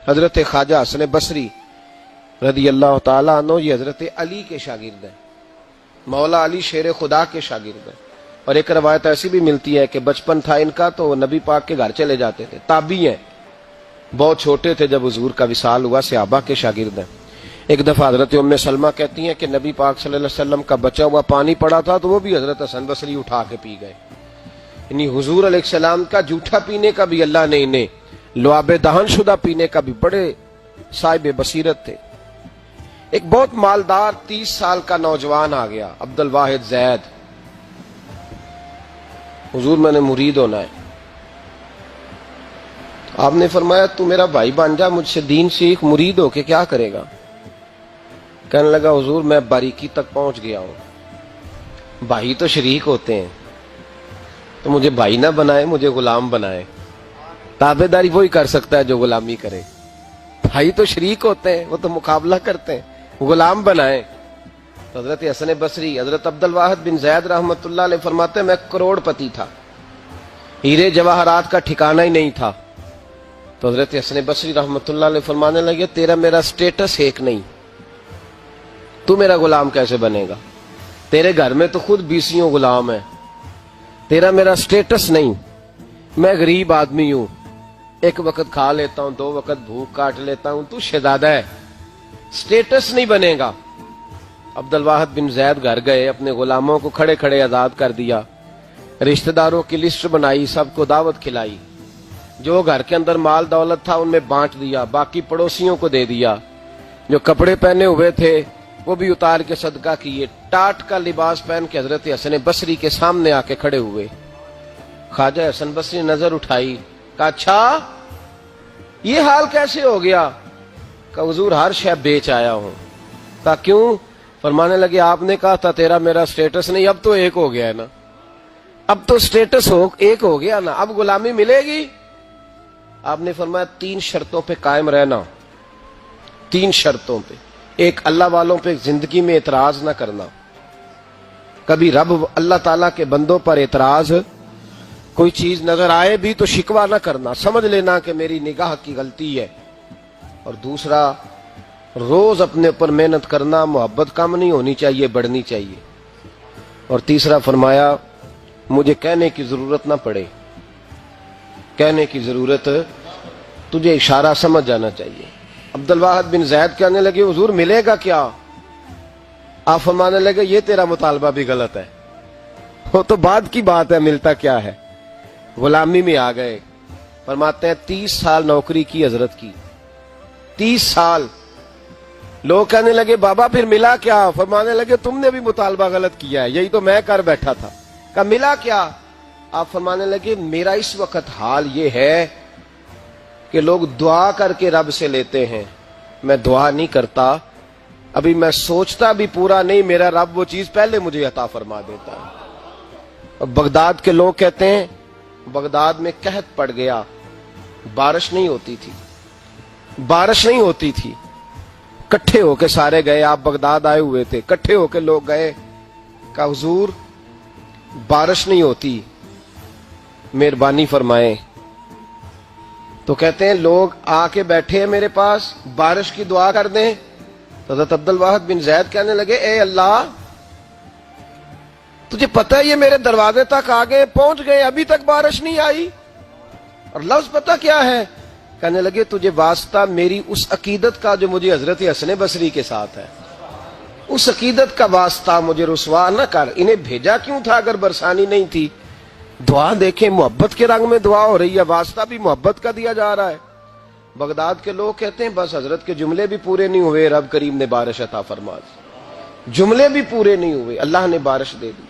حضرت خواجہ حسن بصری رضی اللہ تعالیٰ عنہ یہ حضرت علی کے شاگرد ہیں، مولا علی شیر خدا کے شاگرد ہیں. اور ایک روایت ایسی بھی ملتی ہے کہ بچپن تھا ان کا تو نبی پاک کے گھر چلے جاتے تھے. تابعی ہیں، بہت چھوٹے تھے جب حضور کا وصال ہوا، صحابہ کے شاگرد ہیں. ایک دفعہ حضرت ام سلمہ کہتی ہیں کہ نبی پاک صلی اللہ علیہ وسلم کا بچا ہوا پانی پڑا تھا تو وہ بھی حضرت حسن بصری اٹھا کے پی گئے. یعنی حضور علیہ السلام کا جھوٹا پینے کا بھی اللہ نے انہیں، لعاب دہن شدہ پینے کا بھی بڑے صاحب بصیرت تھے. ایک بہت مالدار 30 سال کا نوجوان آ گیا، عبد الواحد زید. حضور میں نے مرید ہونا ہے. آپ نے فرمایا تو میرا بھائی بن جا، مجھ سے دین سیکھ، مرید ہو کے کیا کرے گا؟ کہنے لگا حضور میں باریکی تک پہنچ گیا ہوں، بھائی تو شریک ہوتے ہیں، تو مجھے بھائی نہ بنائے، مجھے غلام بنائے. تابع داری وہی کر سکتا ہے جو غلامی کرے. بھائی تو شریک ہوتے ہیں، وہ تو مقابلہ کرتے ہیں، غلام بنائے. تو حضرت حسن بصری، حضرت عبد الواحد بن زید رحمۃ اللہ علیہ فرماتے ہیں میں کروڑ پتی تھا، ہیرے جواہرات کا ٹھکانہ ہی نہیں تھا. تو حضرت حسن بصری رحمۃ اللہ علیہ فرمانے لگے تیرا میرا سٹیٹس ایک نہیں، تو میرا غلام کیسے بنے گا؟ تیرے گھر میں تو خود 20 غلام ہیں، تیرا میرا سٹیٹس نہیں. میں غریب آدمی ہوں، ایک وقت کھا لیتا ہوں، 2 وقت بھوک کاٹ لیتا ہوں، تو شہزادہ ہے، سٹیٹس نہیں بنے گا. عبد الواحد بن زید گھر گئے، اپنے غلاموں کو کھڑے کھڑے آزاد کر دیا، رشتہ داروں کی لسٹ بنائی، سب کو دعوت کھلائی، جو گھر کے اندر مال دولت تھا ان میں بانٹ دیا، باقی پڑوسیوں کو دے دیا. جو کپڑے پہنے ہوئے تھے وہ بھی اتار کے صدقہ کیے. ٹاٹ کا لباس پہن کے حضرت حسن بصری کے سامنے آ کے کھڑے ہوئے. خواجہ حسن بصری نے نظر اٹھائی، کہا اچھا یہ حال کیسے ہو گیا؟ کہا حضور ہر شے بیچ آیا ہوں. کہا کیوں؟ فرمانے لگے آپ نے کہا تھا تیرا میرا سٹیٹس نہیں، اب تو ایک ہو گیا ہے نا، اب تو سٹیٹس ایک ہو گیا نا، اب غلامی ملے گی. آپ نے فرمایا 3 شرطوں پہ قائم رہنا، 3 شرطوں پہ. ایک، اللہ والوں پہ زندگی میں اعتراض نہ کرنا، کبھی رب اللہ تعالیٰ کے بندوں پر اعتراض، کوئی چیز نظر آئے بھی تو شکوہ نہ کرنا، سمجھ لینا کہ میری نگاہ کی غلطی ہے. اور دوسرا، روز اپنے اوپر محنت کرنا، محبت کم نہیں ہونی چاہیے، بڑھنی چاہیے. اور تیسرا فرمایا مجھے کہنے کی ضرورت نہ پڑے، کہنے کی ضرورت، تجھے اشارہ سمجھ جانا چاہیے. عبد الواحد بن زید کہنے لگے حضور ملے گا کیا؟ آپ فرمانے لگے یہ تیرا مطالبہ بھی غلط ہے، وہ تو بعد کی بات ہے، ملتا کیا ہے. غلامی میں آ گئے. فرماتے ہیں 30 سال نوکری کی حضرت کی، 30 سال. لوگ کہنے لگے بابا پھر ملا کیا؟ فرمانے لگے تم نے بھی مطالبہ غلط کیا ہے، یہی تو میں کر بیٹھا تھا. کہا ملا کیا؟ آپ فرمانے لگے میرا اس وقت حال یہ ہے کہ لوگ دعا کر کے رب سے لیتے ہیں، میں دعا نہیں کرتا، ابھی میں سوچتا بھی پورا نہیں، میرا رب وہ چیز پہلے مجھے عطا فرما دیتا ہے. اور بغداد کے لوگ کہتے ہیں بغداد میں قحط پڑ گیا، بارش نہیں ہوتی تھی، بارش نہیں ہوتی تھی. کٹھے ہو کے سارے گئے، آپ بغداد آئے ہوئے تھے، کٹھے ہو کے لوگ گئے. کہا حضور بارش نہیں ہوتی، مہربانی فرمائیں. تو کہتے ہیں لوگ آ کے بیٹھے ہیں میرے پاس، بارش کی دعا کر دیں. حضرت عبد الواحد بن زید کہنے لگے اے اللہ تجھے پتہ ہے یہ میرے دروازے تک آگے پہنچ گئے، ابھی تک بارش نہیں آئی، اور لفظ پتہ کیا ہے؟ کہنے لگے تجھے واسطہ میری اس عقیدت کا جو مجھے حضرت حسن بصری کے ساتھ ہے، اس عقیدت کا واسطہ، مجھے رسوا نہ کر. انہیں بھیجا کیوں تھا اگر برسانی نہیں تھی؟ دعا دیکھیں، محبت کے رنگ میں دعا ہو رہی ہے، واسطہ بھی محبت کا دیا جا رہا ہے. بغداد کے لوگ کہتے ہیں بس حضرت کے جملے بھی پورے نہیں ہوئے، رب کریم نے بارش عطا فرما دی، جملے بھی پورے نہیں ہوئے، اللہ نے بارش دے دی.